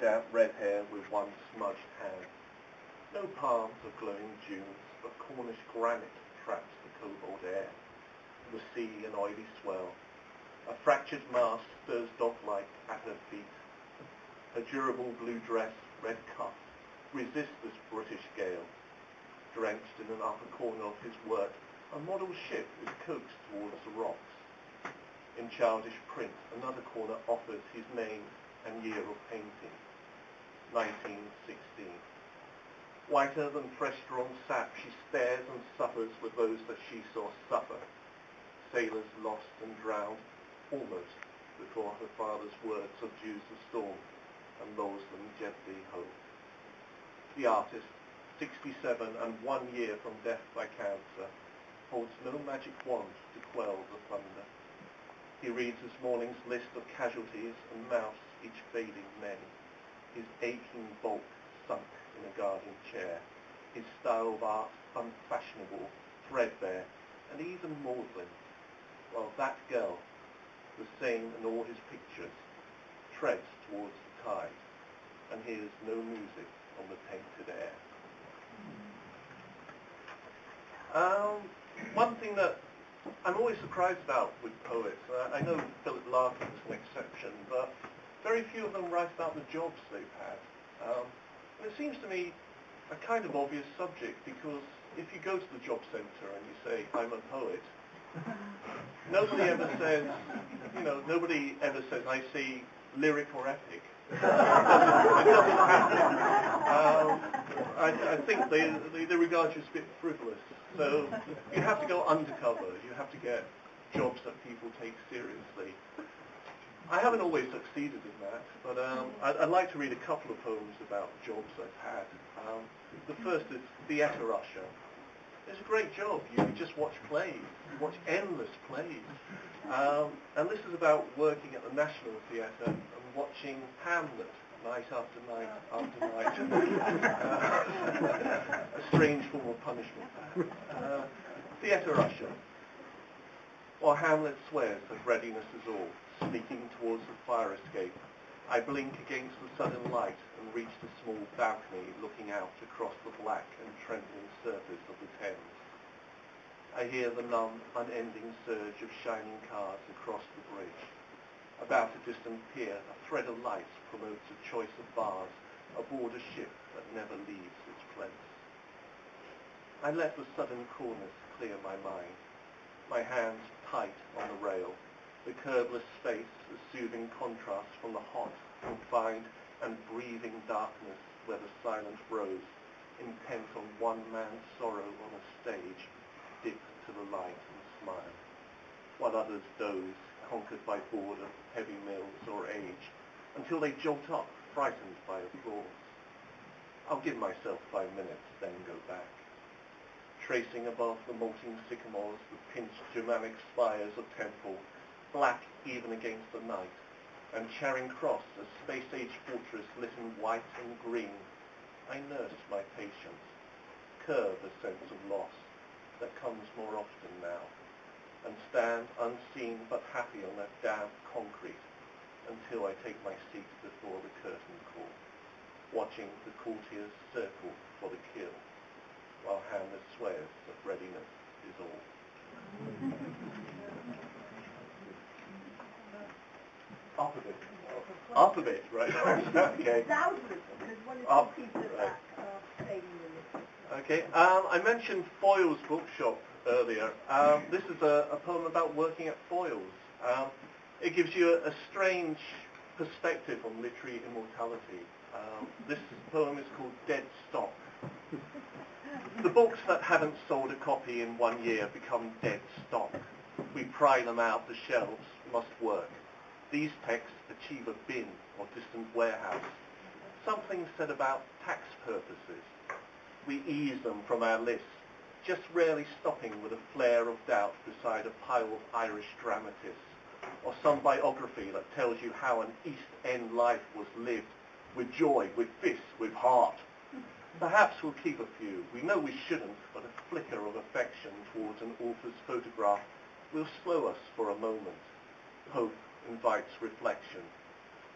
damp red hair with one smudged hand. No palms of glowing dunes, but Cornish granite traps the cobalt air. The sea an oily swell. A fractured mast stirs dog-like at her feet. Her durable blue dress, red cuff, resists this British gale. Drenched in an upper corner of his work, a model ship is coaxed towards the rocks. In childish print, another corner offers his name and year of painting, 1916. Whiter than fresh-drawn sap, she stares and suffers with those that she saw suffer. Sailors lost and drowned, almost before her father's word subdues the storm and lulls them gently home. The artist, 67 and 1 year from death by cancer, holds no magic wand to quell the thunder. He reads this morning's list of casualties and mouths each fading name, his aching bulk sunk in a garden chair, his style of art unfashionable, threadbare, and even maudlin, while that girl, the same in all his pictures, treads towards the tide and hears no music on the tainted air. One thing that I'm always surprised about with poets, I know Philip Larkin is an exception, but very few of them write about the jobs they've had. And it seems to me a kind of obvious subject, because if you go to the job centre and you say, I'm a poet, nobody ever says, I see lyric or epic. It doesn't happen. I think they regard you as a bit frivolous. So you have to go undercover. You have to get jobs that people take seriously. I haven't always succeeded in that, but I'd like to read a couple of poems about jobs I've had. The first is Theatre Usher. It's a great job. You just watch plays. You watch endless plays. And this is about working at the National Theatre and watching Hamlet night after night after night. A strange form of punishment. Theatre Usher. While Hamlet swears that readiness is all, sneaking towards the fire escape, I blink against the sudden light and reach the small balcony looking out across the black and trembling surface of the Thames. I hear the numb, unending surge of shining cars across the bridge. About a distant pier, a thread of light promotes a choice of bars aboard a ship that never leaves its place. I let the sudden coolness clear my mind, my hands tight on the rail, the curveless space a soothing contrast from the hot, confined, and breathing darkness where the silent rose, intent on one man's sorrow on a stage, dip to the light and smile, while others doze, conquered by boredom, heavy mills, or age, until they jolt up, frightened by applause. I'll give myself 5 minutes, then go back. Tracing above the molting sycamores the pinched Germanic spires of temple, black even against the night, and Charing Cross, a space-age fortress lit in white and green, I nurse my patience, curb a sense of loss that comes more often now, and stand unseen but happy on that damp concrete until I take my seat before the curtain call, watching the courtiers circle for the kill, while Hamlet swears that readiness is all. Up a bit. Up a bit, right? Okay. Up, right. Okay. I mentioned Foyle's bookshop earlier. This is a poem about working at Foyle's. It gives you a strange perspective on literary immortality. This poem is called Dead Stock. The books that haven't sold a copy in 1 year become dead stock. We pry them out the shelves, must work. These texts achieve a bin or distant warehouse. Something said about tax purposes. We ease them from our list, just rarely stopping with a flare of doubt beside a pile of Irish dramatists, or some biography that tells you how an East End life was lived, with joy, with fists, with heart. Perhaps we'll keep a few. We know we shouldn't, but a flicker of affection towards an author's photograph will slow us for a moment. Hope invites reflection.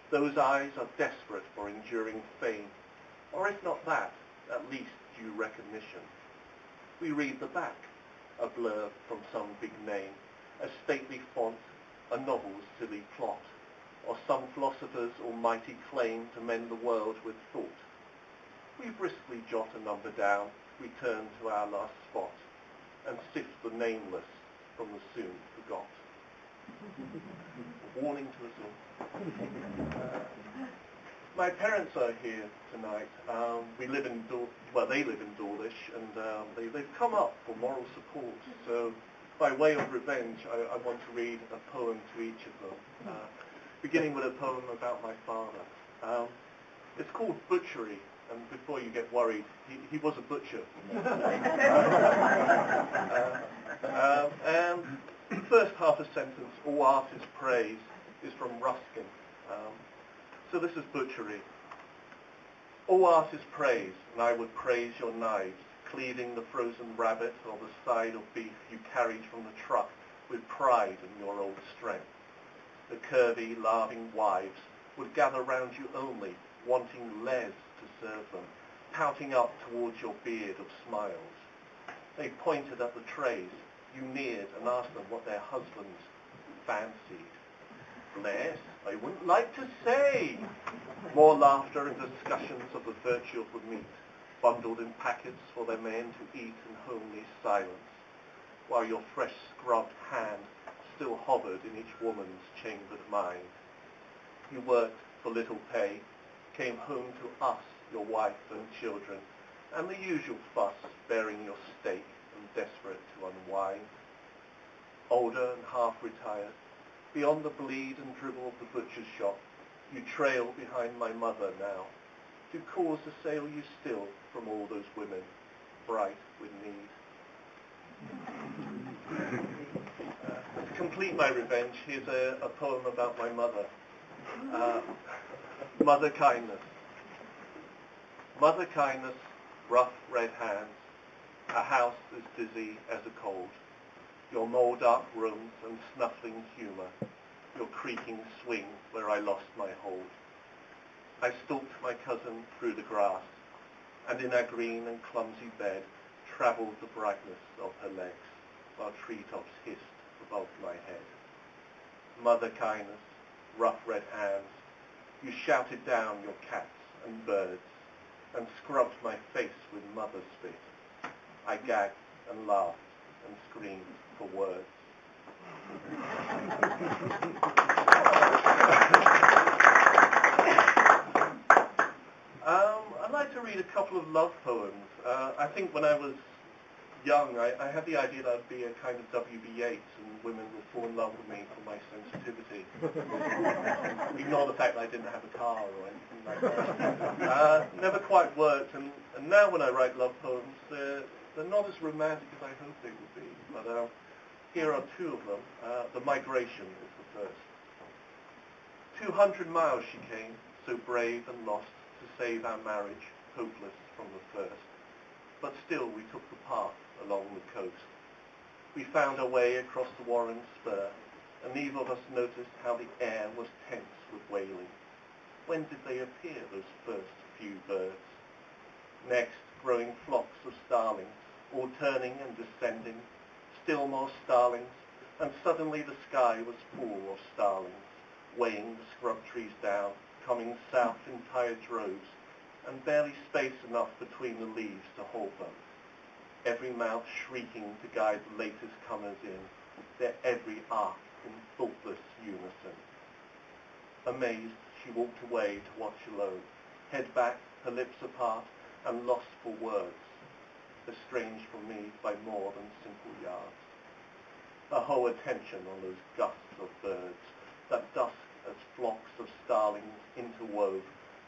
Those eyes are desperate for enjoyment. enduring fame, or if not that, at least due recognition. We read the back, a blurb from some big name, a stately font, a novel's silly plot, or some philosopher's almighty claim to mend the world with thought. We briskly jot a number down, return to our last spot, and sift the nameless from the soon forgot. A warning to us all. My parents are here tonight. We live in they live in Dawlish, and they've come up for moral support. So, by way of revenge, I want to read a poem to each of them, beginning with a poem about my father. It's called Butchery, and before you get worried, he was a butcher. And the first half a sentence, all art is praise, is from Ruskin. So this is Butchery. All art is praise, and I would praise your knives, cleaving the frozen rabbit or the side of beef you carried from the truck with pride in your old strength. The curvy, laughing wives would gather round you only, wanting les to serve them, pouting up towards your beard of smiles. They pointed at the trays. You neared and asked them what their husbands fancied. Les, I wouldn't like to say. More laughter and discussions of the virtue of the meat, bundled in packets for their men to eat in homely silence, while your fresh scrubbed hand still hovered in each woman's chambered mind. You worked for little pay, came home to us, your wife and children, and the usual fuss bearing your stake and desperate to unwind. Older and half-retired, beyond the bleed and dribble of the butcher's shop, you trail behind my mother now, to cause assail you still from all those women, bright with need. To complete my revenge, here's a poem about my mother. Mother Kindness. Mother Kindness, rough red hands, a house as dizzy as a cold, your mould-dark rooms and snuffling humour, your creaking swing where I lost my hold. I stalked my cousin through the grass, and in our green and clumsy bed travelled the brightness of her legs, while treetops hissed above my head. Mother Kindness, rough red hands, you shouted down your cats and birds, and scrubbed my face with mother spit. I gagged and laughed and screamed for words. I'd like to read a couple of love poems. I think when I was young, I had the idea that I'd be a kind of W.B. Yeats and women would fall in love with me for my sensitivity. Ignore the fact that I didn't have a car or anything like that. Never quite worked, and now when I write love poems, they're not as romantic as I hoped they would be. But here are two of them. The Migration is the first. 200 miles she came, so brave and lost, to save our marriage, hopeless from the first. But still we took the path along the coast. We found our way across the Warren Spur, and neither of us noticed how the air was tense with wailing. When did they appear, those first few birds? Next, growing flocks of starlings, all turning and descending, still more starlings, and suddenly the sky was full of starlings, weighing the scrub trees down, coming south in tired droves, and barely space enough between the leaves to hold them. Every mouth shrieking to guide the latest comers in, their every arc in thoughtless unison. Amazed, she walked away to watch alone, head back, her lips apart, and lost for words, estranged from me by more than simple yards. Her whole attention on those gusts of birds, that dusk as flocks of starlings interwove,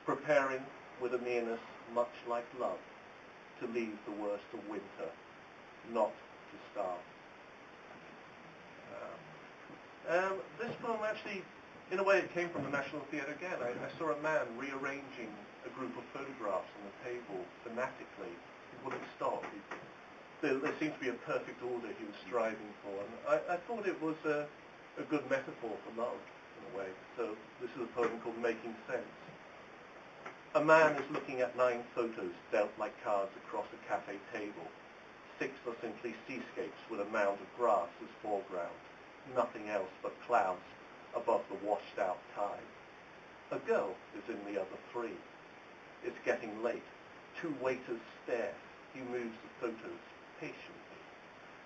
preparing, with a nearness much like love, to leave the worst of winter, not to starve. This poem actually, in a way, it came from the National Theatre again. I saw a man rearranging a group of photographs on the table fanatically. He wouldn't stop. There seemed to be a perfect order he was striving for, and I thought it was a good metaphor for love, in a way. So this is a poem called Making Sense. A man is looking at 9 photos dealt like cards across a cafe table. 6 are simply seascapes with a mound of grass as foreground, nothing else but clouds above the washed-out tide. A girl is in the other 3. It's getting late. 2 waiters stare. He moves the photos patiently.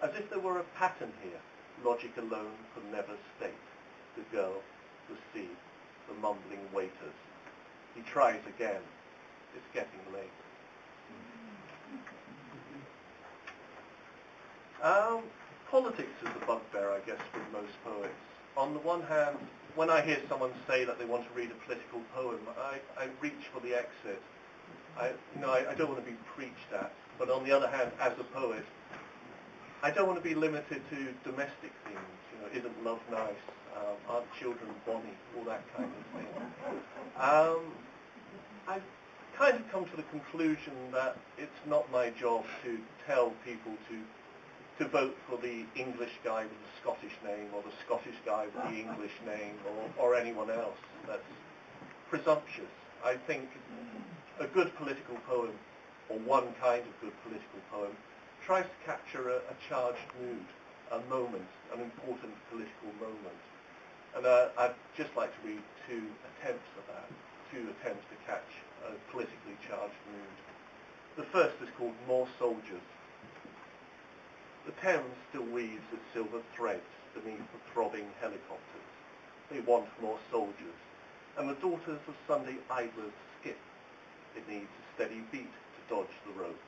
As if there were a pattern here, logic alone could never state. The girl, the sea, the mumbling waiters. He tries again. It's getting late. Politics is a bugbear, I guess, with most poets. On the one hand, when I hear someone say that they want to read a political poem, I reach for the exit. I don't want to be preached at. But on the other hand, as a poet, I don't want to be limited to domestic themes. Isn't love nice? Aren't children bonny? All that kind of thing. I've kind of come to the conclusion that it's not my job to tell people to vote for the English guy with the Scottish name or the Scottish guy with the English name or anyone else. That's presumptuous. I think a good political poem, or one kind of good political poem, tries to capture a charged mood, a moment, an important political moment. And I'd just like to read 2 attempts at that, 2 attempts to catch a politically charged mood. The first is called More Soldiers. The Thames still weaves its silver threads beneath the throbbing helicopters. They want more soldiers, and the daughters of Sunday idlers skip. It needs a steady beat to dodge the rope.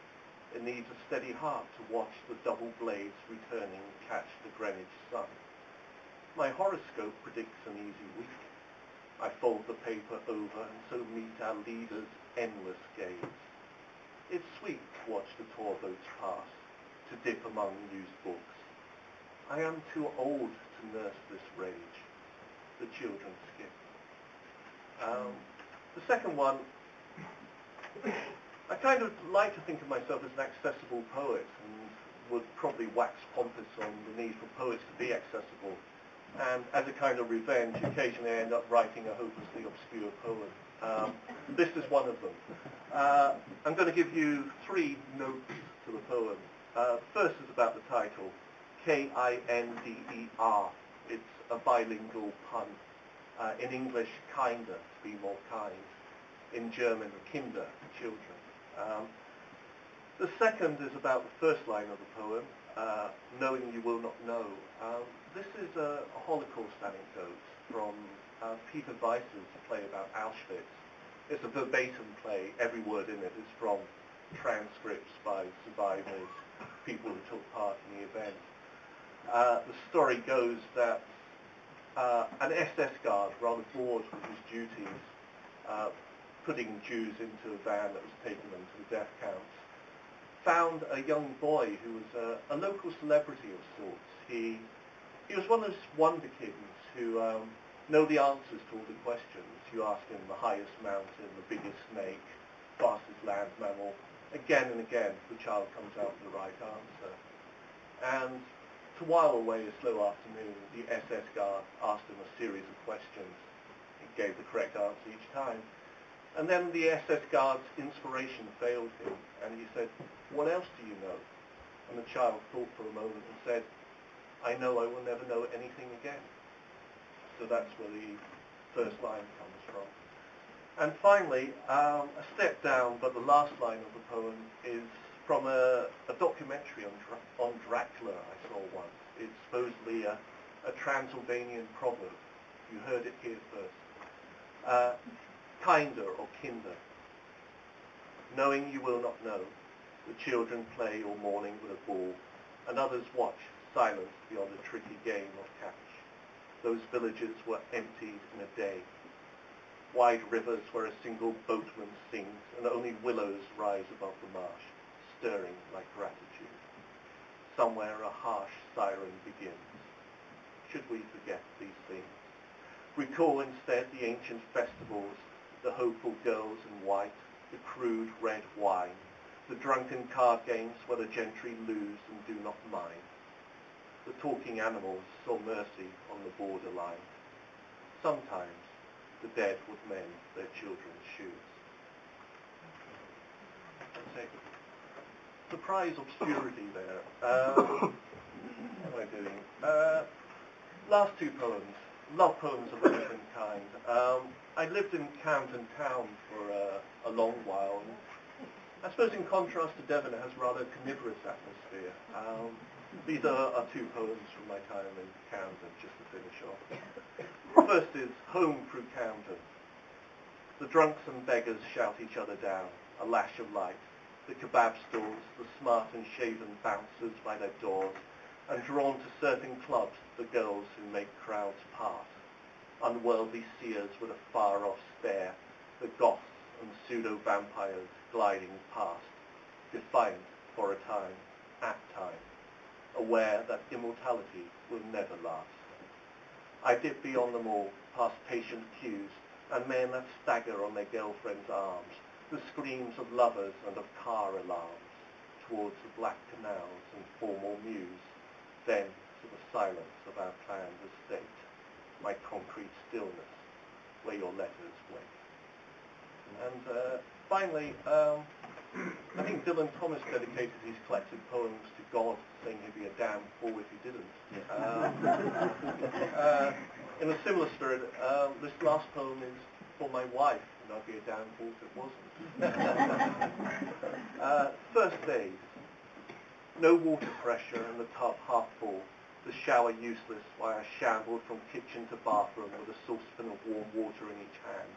It needs a steady heart to watch the double blades returning and catch the Greenwich sun. My horoscope predicts an easy week. I fold the paper over and so meet our leader's endless gaze. It's sweet to watch the tour boats pass, to dip among used books. I am too old to nurse this rage. The children skip. The second one, I kind of like to think of myself as an accessible poet and would probably wax pompous on the need for poets to be accessible. And as a kind of revenge, occasionally I end up writing a hopelessly obscure poem. This is one of them. I'm going to give you 3 notes to the poem. The first is about the title, Kinder. It's a bilingual pun. In English, kinder, to be more kind. In German, Kinder, children. The second is about the first line of the poem, Knowing You Will Not Know. This is a Holocaust anecdote from Peter Weiss's play about Auschwitz. It's a verbatim play. Every word in it is from transcripts by survivors, people who took part in the event. The story goes that an SS guard, rather bored with his duties, putting Jews into a van that was taking them to the death camps, found a young boy who was a local celebrity of sorts. He was one of those wonder kids who know the answers to all the questions. You ask him the highest mountain, the biggest snake, fastest land mammal. Again and again, the child comes out with the right answer. And to while away a slow afternoon, the SS guard asked him a series of questions. He gave the correct answer each time. And then the SS guard's inspiration failed him, and he said, "What else do you know?" And the child thought for a moment and said, "I know I will never know anything again." So that's where the first line comes from. And finally, a step down, but the last line of the poem is from a documentary on Dracula I saw once. It's supposedly a Transylvanian proverb. You heard it here first. Kinder or kinder. Knowing you will not know, the children play all morning with a ball, and others watch, silenced beyond a tricky game of catch. Those villages were emptied in a day. Wide rivers where a single boatman sings, and only willows rise above the marsh, stirring like gratitude. Somewhere a harsh siren begins. Should we forget these things? Recall instead the ancient festivals, the hopeful girls in white, the crude red wine, the drunken card games where the gentry lose and do not mind. The talking animals saw mercy on the borderline. Sometimes the dead would mend their children's shoes. surprise obscurity there. What am I doing? Last two poems, love poems of a different kind. I lived in Camden Town for a long while. And I suppose in contrast to Devon, it has rather a carnivorous atmosphere. These are two poems from my time in Camden, just to finish off. The first is Home Through Camden. The drunks and beggars shout each other down, a lash of light. The kebab stalls, the smart and shaven bouncers by their doors, and drawn to certain clubs, the girls who make crowds part. Unworldly seers with a far-off stare, the goths and pseudo-vampires gliding past, defiant for a time, at time, aware that immortality will never last. I dip beyond them all, past patient queues, and men that stagger on their girlfriends' arms, the screams of lovers and of car alarms, towards the black canals and formal mews, then to the silence of our planned estate, my concrete stillness, where your letters wait. And finally, I think Dylan Thomas dedicated his collected poems to God, saying he'd be a damn fool if he didn't. In a similar spirit, this last poem is for my wife, and I'd be a damn fool if it wasn't. First days. No water pressure and the tub half full, the shower useless while I shambled from kitchen to bathroom with a saucepan of warm water in each hand.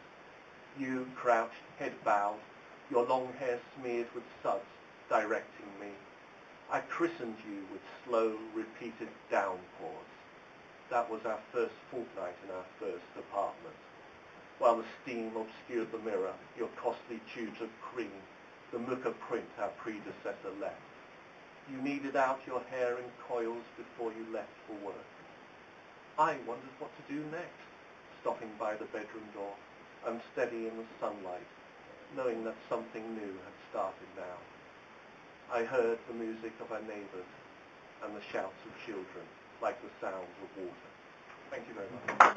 You crouched, head bowed, your long hair smeared with suds, directing me. I christened you with slow, repeated downpours. That was our first fortnight in our first apartment. While the steam obscured the mirror, your costly tubes of cream, the mucka print our predecessor left. You kneaded out your hair in coils before you left for work. I wondered what to do next, stopping by the bedroom door, unsteady in the sunlight, knowing that something new had started now. I heard the music of our neighbours and the shouts of children, like the sounds of water. Thank you very much.